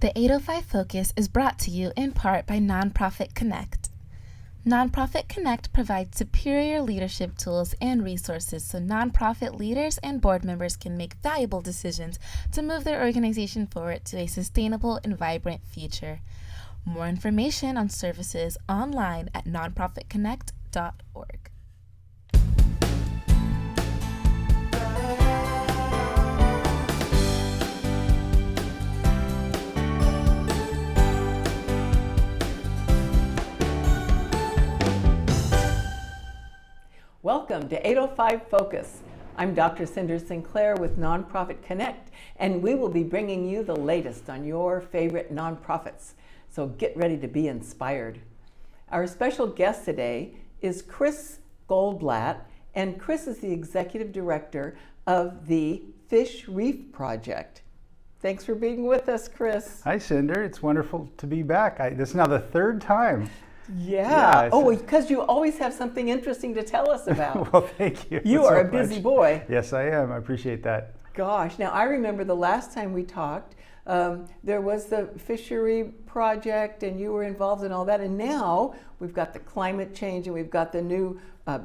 The 805 Focus is brought to you in part by Nonprofit Connect. Nonprofit Connect provides superior leadership tools and resources so nonprofit leaders and board members can make valuable decisions to move their organization forward to a sustainable and vibrant future. More information on services online at nonprofitconnect.org. Welcome to 805 Focus. I'm Dr. Cynder Sinclair with Nonprofit Connect, and we will be bringing you the latest on your favorite nonprofits. So get ready to be inspired. Our special guest today is Chris Goldblatt, and Chris is the Executive Director of the Fish Reef Project. Thanks for being with us, Chris. Hi, Cynder. It's wonderful to be back. This is now the third time. Yeah. Oh, because you always have something interesting to tell us about. Well, thank you. You are a busy boy. Yes, I am. I appreciate that. Gosh. Now, I remember the last time we talked, there was the Fisheries Project, and you were involved in all that. And now we've got the climate change, and we've got the new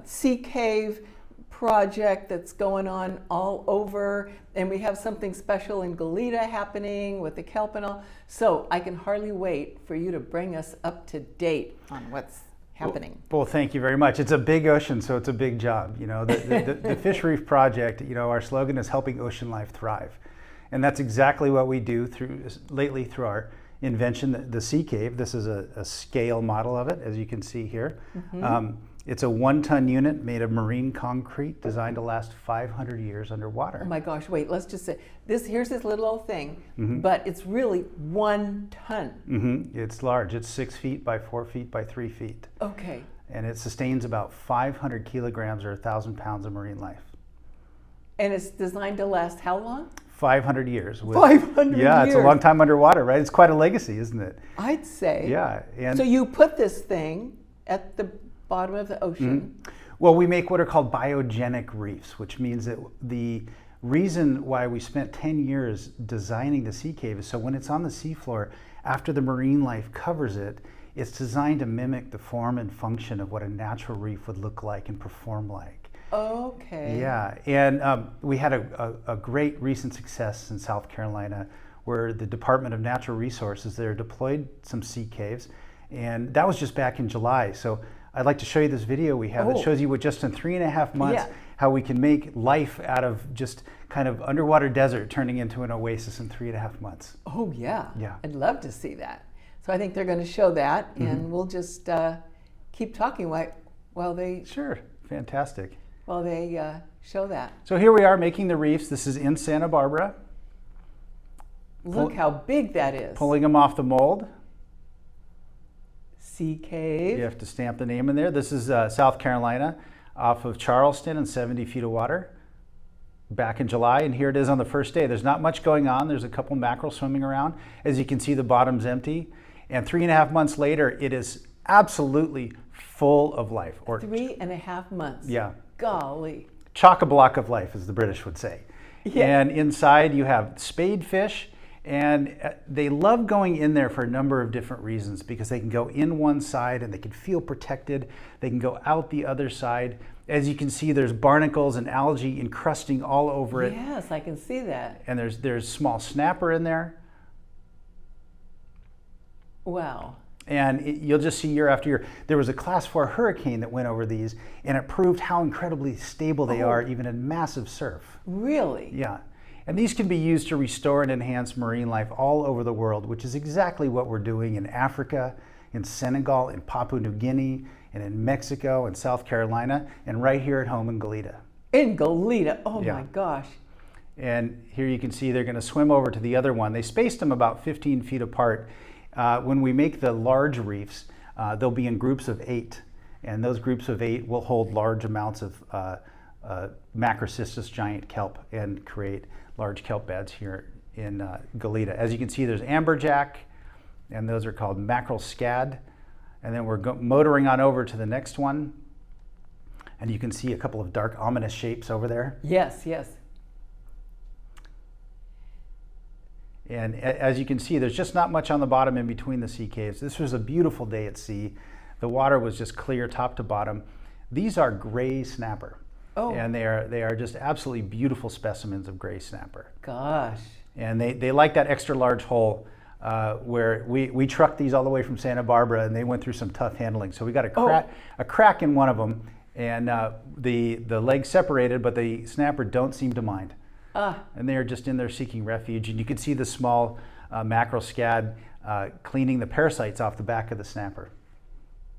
sea cave project that's going on all over, and we have something special in Goleta happening with the kelp and all. So I can hardly wait for you to bring us up to date on what's happening. Well, thank you very much. It's a big ocean, so it's a big job. You know, the Fish Reef Project, you know, our slogan is helping ocean life thrive. And that's exactly what we do lately through our invention, the sea cave. This is a scale model of it, as you can see here. Mm-hmm. It's a 1-ton unit made of marine concrete designed to last 500 years underwater. Oh my gosh, wait, let's just say, here's this little old thing, mm-hmm. but it's really 1 ton. Mm-hmm. It's large. It's 6 feet by 4 feet by 3 feet. Okay. And it sustains about 500 kilograms or 1,000 pounds of marine life. And it's designed to last how long? 500 years. 500 years? Yeah, it's a long time underwater, right? It's quite a legacy, isn't it? I'd say. Yeah. And so you put this thing at the bottom of the ocean. Mm-hmm. Well, we make what are called biogenic reefs, which means that the reason why we spent 10 years designing the sea cave is so when it's on the seafloor, after the marine life covers it, it's designed to mimic the form and function of what a natural reef would look like and perform like. Okay. Yeah, and we had a great recent success in South Carolina where the Department of Natural Resources there deployed some sea caves, and that was just back in July. So I'd like to show you this video we have that shows you what just in 3.5 months, how we can make life out of just kind of underwater desert turning into an oasis in 3.5 months. Oh yeah. Yeah. I'd love to see that. So I think they're going to show that, mm-hmm. and we'll just keep talking while they... Sure, fantastic. While they show that. So here we are making the reefs. This is in Santa Barbara. Look how big that is. Pulling them off the mold. Sea cave. You have to stamp the name in there. This is South Carolina off of Charleston and 70 feet of water back in July, and here it is on the first day. There's not much going on. There's a couple mackerel swimming around. As you can see, the bottom's empty, and 3.5 months later it is absolutely full of life. 3.5 months. Yeah. Golly. Chock-a-block of life, as the British would say. Yeah. And inside you have spade fish, and they love going in there for a number of different reasons, because they can go in one side and they can feel protected. They can go out the other side. As you can see, there's barnacles and algae encrusting all over it. Yes, I can see that. And there's small snapper in there. Wow. And you'll just see year after year. There was a Class 4 hurricane that went over these, and it proved how incredibly stable they are, even in massive surf. Really? Yeah. And these can be used to restore and enhance marine life all over the world, which is exactly what we're doing in Africa, in Senegal, in Papua New Guinea, and in Mexico, and South Carolina, and right here at home in Goleta. In Goleta, oh Yeah. my gosh. And here you can see they're going to swim over to the other one. They spaced them about 15 feet apart. When we make the large reefs, they'll be in groups of 8. And those groups of 8 will hold large amounts of Macrocystis giant kelp and create large kelp beds here in Goleta. As you can see, there's amberjack, and those are called mackerel scad. And then we're motoring on over to the next one. And you can see a couple of dark, ominous shapes over there. Yes, yes. And as you can see, there's just not much on the bottom in between the sea caves. This was a beautiful day at sea. The water was just clear top to bottom. These are gray snapper. Oh. And they are just absolutely beautiful specimens of gray snapper. Gosh. And they like that extra large hole where we trucked these all the way from Santa Barbara, and they went through some tough handling. So we got a crack in one of them, and the legs separated, but the snapper don't seem to mind. And they are just in there seeking refuge. And you can see the small mackerel scad cleaning the parasites off the back of the snapper.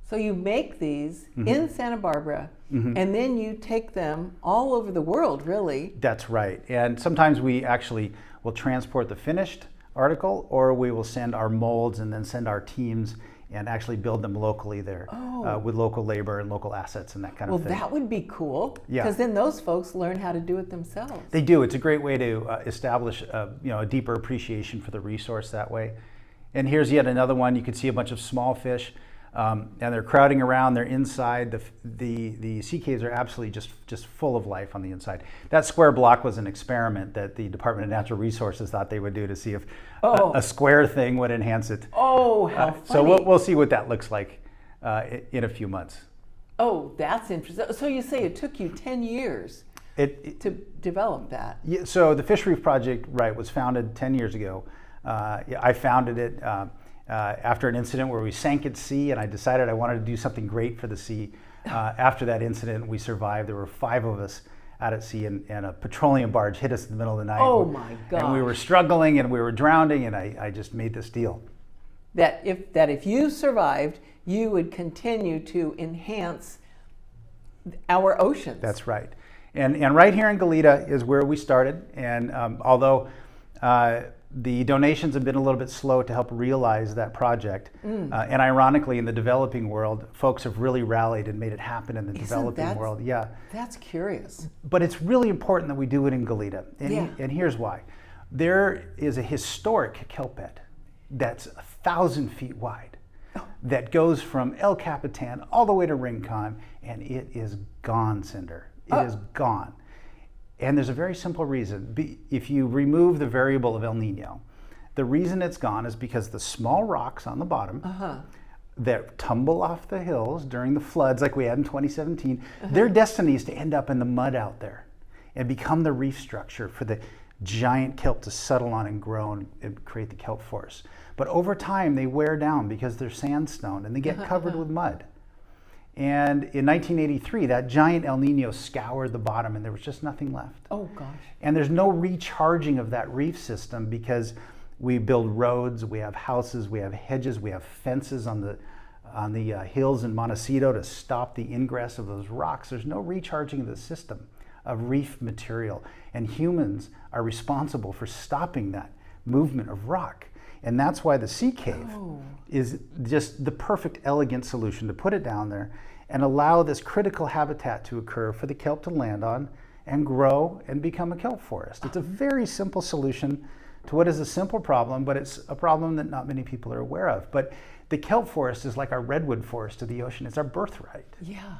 So you make these in Santa Barbara, and then you take them all over the world, really. That's right. And sometimes we actually will transport the finished article, or we will send our molds and then send our teams and actually build them locally there with local labor and local assets and that kind of thing. Well, that would be cool, Yeah. because then those folks learn how to do it themselves. They do. It's a great way to establish a deeper appreciation for the resource that way. And here's yet another one. You can see a bunch of small fish, and they're crowding around. They're inside. The sea caves are absolutely just full of life on the inside. That square block was an experiment that the Department of Natural Resources thought they would do to see if a square thing would enhance it. Oh, how funny. So we'll see what that looks like in a few months. Oh, that's interesting. So you say it took you 10 years to develop that. Yeah, so the Fish Reef Project, right, was founded 10 years ago. I founded it after an incident where we sank at sea, and I decided I wanted to do something great for the sea. After that incident, we survived. There were 5 of us out at sea, and a petroleum barge hit us in the middle of the night. Oh my gosh. And we were struggling and we were drowning, and I just made this deal. That if you survived, you would continue to enhance our oceans. That's right. And right here in Goleta is where we started. And although the donations have been a little bit slow to help realize that project, and ironically, in the developing world, folks have really rallied and made it happen in the developing world. Yeah, that's curious. But it's really important that we do it in Goleta, and here's why. There is a historic kelp bed that's 1,000 feet wide that goes from El Capitan all the way to Rincon, and it is gone, Cynder. It is gone. And there's a very simple reason. If you remove the variable of El Nino, the reason it's gone is because the small rocks on the bottom that tumble off the hills during the floods like we had in 2017, their destiny is to end up in the mud out there and become the reef structure for the giant kelp to settle on and grow and create the kelp forest. But over time, they wear down because they're sandstone and they get covered with mud. And in 1983, that giant El Nino scoured the bottom and there was just nothing left. Oh gosh. And there's no recharging of that reef system because we build roads, we have houses, we have hedges, we have fences on the hills in Montecito to stop the ingress of those rocks. There's no recharging of the system of reef material. And humans are responsible for stopping that movement of rock. And that's why the sea cave is just the perfect, elegant solution to put it down there and allow this critical habitat to occur for the kelp to land on and grow and become a kelp forest. It's a very simple solution to what is a simple problem, but it's a problem that not many people are aware of. But the kelp forest is like our redwood forest of the ocean. It's our birthright. Yeah.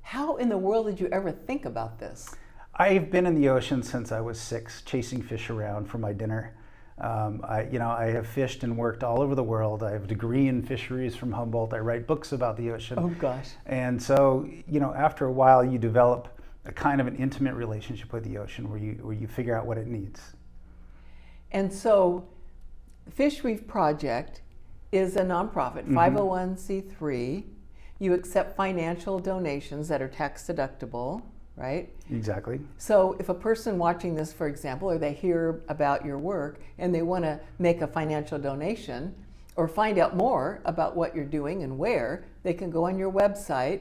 How in the world did you ever think about this? I've been in the ocean since I was 6, chasing fish around for my dinner. I have fished and worked all over the world. I have a degree in fisheries from Humboldt. I write books about the ocean. Oh gosh. And so, after a while you develop a kind of an intimate relationship with the ocean where you figure out what it needs. And so Fish Reef Project is a nonprofit, 501c3. You accept financial donations that are tax deductible, right? Exactly. So if a person watching this, for example, or they hear about your work and they want to make a financial donation or find out more about what you're doing and where, they can go on your website,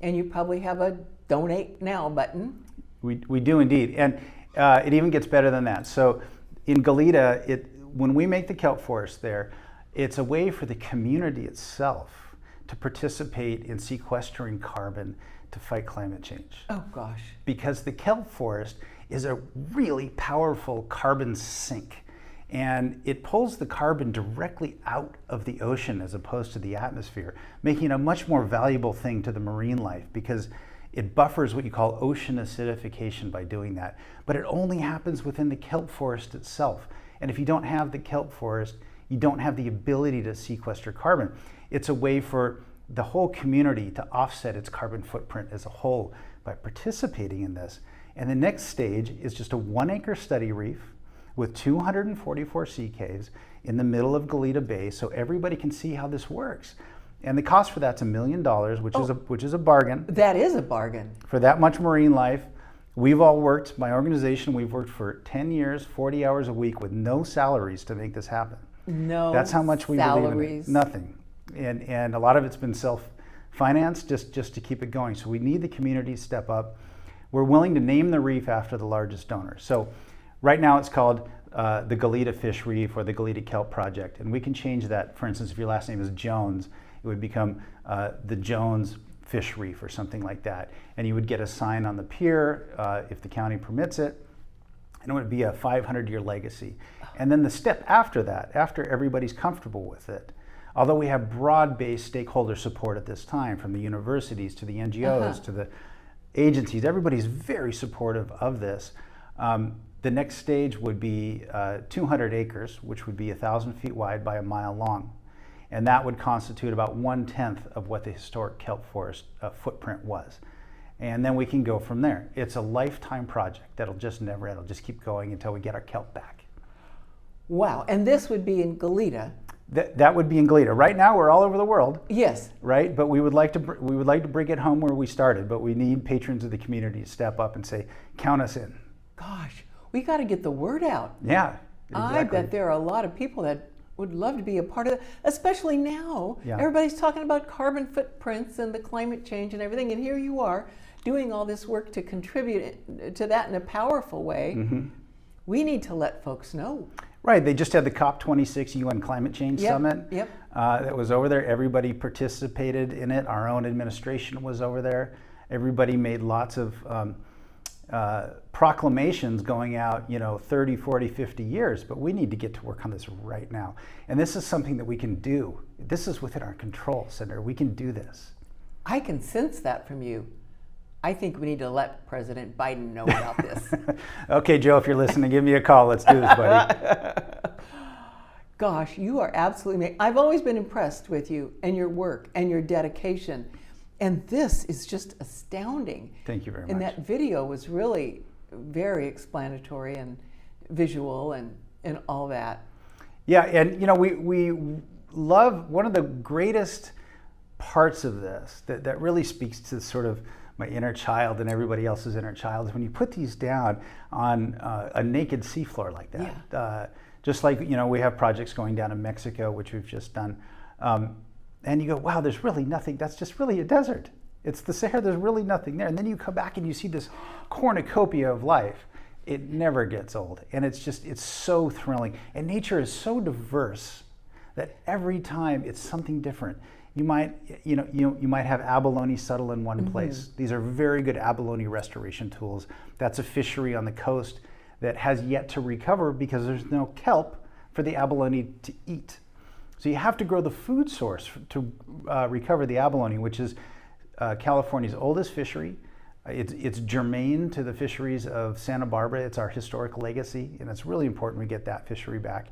and you probably have a donate now button. We do indeed. And it even gets better than that. So in Goleta, when we make the kelp forest there, it's a way for the community itself to participate in sequestering carbon to fight climate change. Oh gosh. Because the kelp forest is a really powerful carbon sink, and it pulls the carbon directly out of the ocean as opposed to the atmosphere, making it a much more valuable thing to the marine life because it buffers what you call ocean acidification by doing that. But it only happens within the kelp forest itself. And if you don't have the kelp forest, you don't have the ability to sequester carbon. It's a way for the whole community to offset its carbon footprint as a whole by participating in this. And the next stage is just a 1-acre study reef with 244 sea caves in the middle of Goleta Bay, so everybody can see how this works. And the cost for that's $1 million, which is a bargain. That is a bargain. For that much marine life. We've all worked, my organization, we've worked for 10 years, 40 hours a week with no salaries to make this happen. No That's how much we believe in salaries. it. Nothing. And a lot of it's been self-financed just to keep it going. So we need the community to step up. We're willing to name the reef after the largest donor. So right now it's called the Goleta Fish Reef or the Goleta Kelp Project. And we can change that. For instance, if your last name is Jones, it would become the Jones Fish Reef or something like that. And you would get a sign on the pier if the county permits it. And it would be a 500-year legacy. And then the step after that, after everybody's comfortable with it, although we have broad-based stakeholder support at this time, from the universities to the NGOs to the agencies, everybody's very supportive of this. The next stage would be 200 acres, which would be 1,000 feet wide by a mile long. And that would constitute about 1/10 of what the historic kelp forest footprint was. And then we can go from there. It's a lifetime project that'll just never end. It'll just keep going until we get our kelp back. Wow, and this would be in Goleta. That would be in Goleta. Right now, we're all over the world. Yes. Right, but we would like to bring it home where we started. But we need patrons of the community to step up and say, "Count us in." Gosh, we got to get the word out. Yeah, exactly. I bet there are a lot of people that would love to be a part of it, especially now. Yeah. Everybody's talking about carbon footprints and the climate change and everything, and here you are doing all this work to contribute to that in a powerful way. Mm-hmm. We need to let folks know. Right, they just had the COP26 UN Climate Change Summit. Yep. That was over there. Everybody participated in it. Our own administration was over there. Everybody made lots of proclamations going out, 30, 40, 50 years, but we need to get to work on this right now. And this is something that we can do. This is within our control, Cynder. We can do this. I can sense that from you. I think we need to let President Biden know about this. Okay, Joe, if you're listening, give me a call. Let's do this, buddy. Gosh, you are absolutely amazing. I've always been impressed with you and your work and your dedication. And this is just astounding. Thank you very much. And that video was really very explanatory and visual and all that. Yeah, and we love, one of the greatest parts of this that really speaks to sort of my inner child and everybody else's inner child is when you put these down on a naked seafloor like that. Yeah. Just like, we have projects going down in Mexico, which we've just done. And you go, wow, there's really nothing. That's just really a desert. It's the Sahara, there's really nothing there. And then you come back and you see this cornucopia of life. It never gets old. And it's so thrilling. And nature is so diverse that every time it's something different. You might have abalone settle in one place. These are very good abalone restoration tools. That's a fishery on the coast that has yet to recover because there's no kelp for the abalone to eat. So you have to grow the food source to recover the abalone, which is California's oldest fishery. It's germane to the fisheries of Santa Barbara. It's our historic legacy, and it's really important we get that fishery back.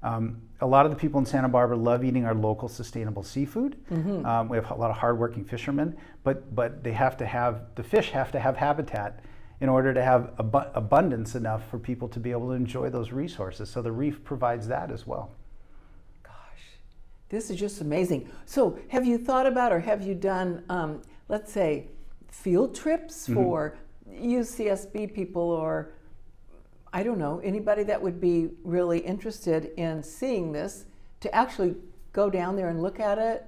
A lot of the people in Santa Barbara love eating our local sustainable seafood. Mm-hmm. We have a lot of hardworking fishermen, but the fish have to have habitat in order to have abundance enough for people to be able to enjoy those resources. So the reef provides that as well. This is just amazing. So have you thought about or have you done, let's say, field trips for UCSB people or, I don't know, anybody that would be really interested in seeing this to actually go down there and look at it?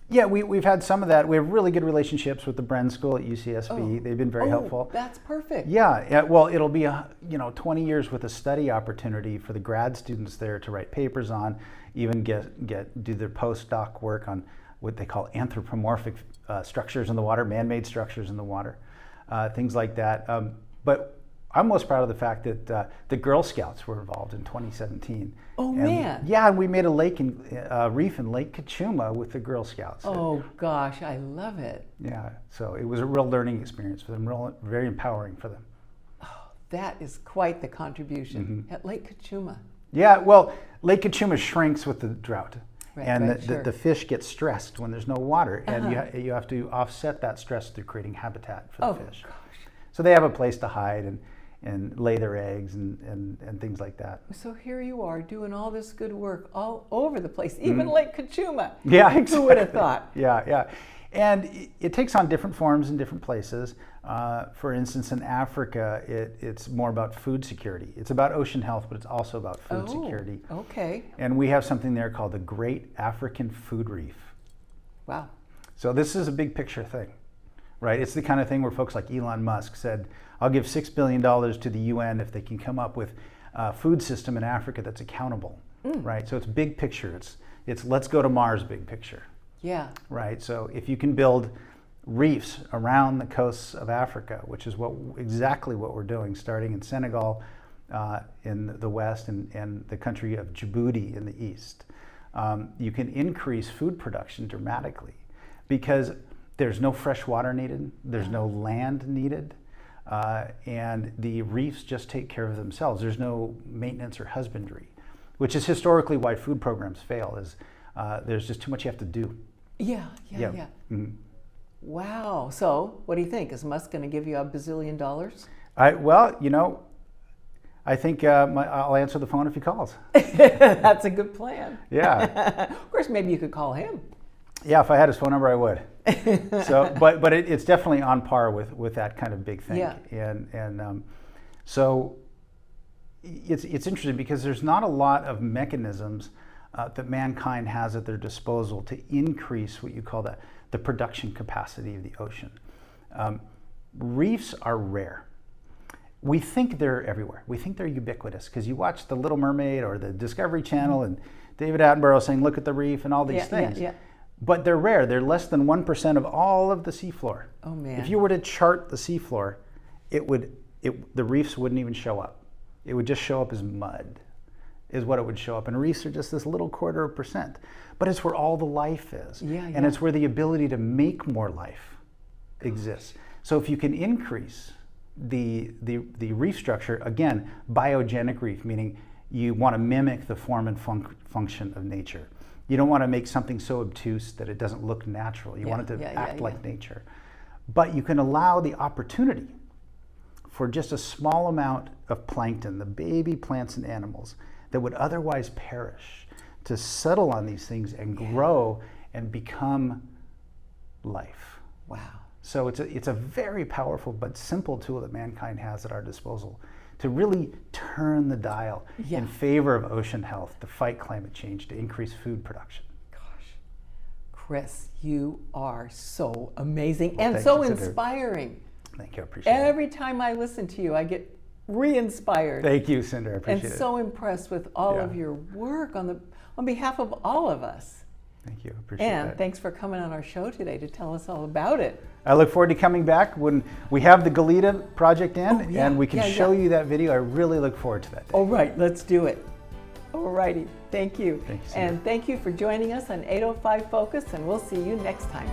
Yeah, we've had some of that. We have really good relationships with the Bren School at UCSB. They've been very helpful. That's perfect. Yeah, well, it'll be 20 years with a study opportunity for the grad students there to write papers on, even do their postdoc work on what they call anthropomorphic structures in the water, man-made structures in the water, things like that. But I'm most proud of the fact that the Girl Scouts were involved in 2017. Oh, man. Yeah, and we made a reef in Lake Kachuma with the Girl Scouts. Oh, gosh, I love it. Yeah, so it was a real learning experience for them, very empowering for them. Oh, that is quite the contribution at Lake Kachuma. Yeah, well, Lake Kachuma shrinks with the drought. Right, And right, sure. the fish get stressed when there's no water, and Uh-huh. you have to offset that stress through creating habitat for the Oh, fish. gosh. So they have a place to hide and lay their eggs and things like that. So here you are doing all this good work all over the place, even Lake Kachuma. Yeah, exactly. Who would have thought? Yeah, yeah. And it takes on different forms in different places. For instance, in Africa, it's more about food security. It's about ocean health, but it's also about food security. Okay. And we have something there called the Great African Food Reef. Wow. So this is a big picture thing, right? It's the kind of thing where folks like Elon Musk said, I'll give $6 billion to the UN if they can come up with a food system in Africa that's accountable, right? So it's big picture. It's let's go to Mars big picture. Yeah. Right. So if you can build reefs around the coasts of Africa, which is exactly what we're doing, starting in Senegal in the west and the country of Djibouti in the east, you can increase food production dramatically because there's no fresh water needed, there's no land needed, and the reefs just take care of themselves. There's no maintenance or husbandry, which is historically why food programs fail. Is there's just too much you have to do. Yeah. Mm-hmm. Wow. So what do you think? Is Musk going to give you $1 bazillion? Well, I think I'll answer the phone if he calls. That's a good plan. Yeah. Of course, maybe you could call him. Yeah, if I had his phone number, I would. So, but it's definitely on par with that kind of big thing. Yeah. And so it's interesting because there's not a lot of mechanisms that mankind has at their disposal to increase what you call the production capacity of the ocean. Reefs are rare. We think they're everywhere. We think they're ubiquitous because you watch The Little Mermaid or the Discovery Channel and David Attenborough saying, look at the reef and all these things. Yeah. But they're rare. They're less than 1% of all of the seafloor. Oh, man. If you were to chart the seafloor, the reefs wouldn't even show up. It would just show up as mud, is what it would show up. And reefs are just this little 0.25%. But it's where all the life is. And it's where the ability to make more life exists. So if you can increase the reef structure, again, biogenic reef, meaning you want to mimic the form and function of nature. You don't want to make something so obtuse that it doesn't look natural. You want it to act like nature. But you can allow the opportunity for just a small amount of plankton, the baby plants and animals that would otherwise perish, to settle on these things and grow and become life. Wow. So it's a very powerful but simple tool that mankind has at our disposal to really turn the dial in favor of ocean health, to fight climate change, to increase food production. Gosh, Chris, you are so amazing and thank so you, Cynder. Inspiring. Thank you, I appreciate it. Every time I listen to you, I get re-inspired. Thank you, Cynder, I appreciate and it. so impressed with all of your work on behalf of all of us. Thank you, I appreciate And that. thanks for coming on our show today to tell us all about it. I look forward to coming back when we have the Goldblatt project in and we can show you that video. I really look forward to that day. All right, let's do it. All righty, thank you. Thank you, Cynder. And thank you for joining us on 805 Focus, and we'll see you next time.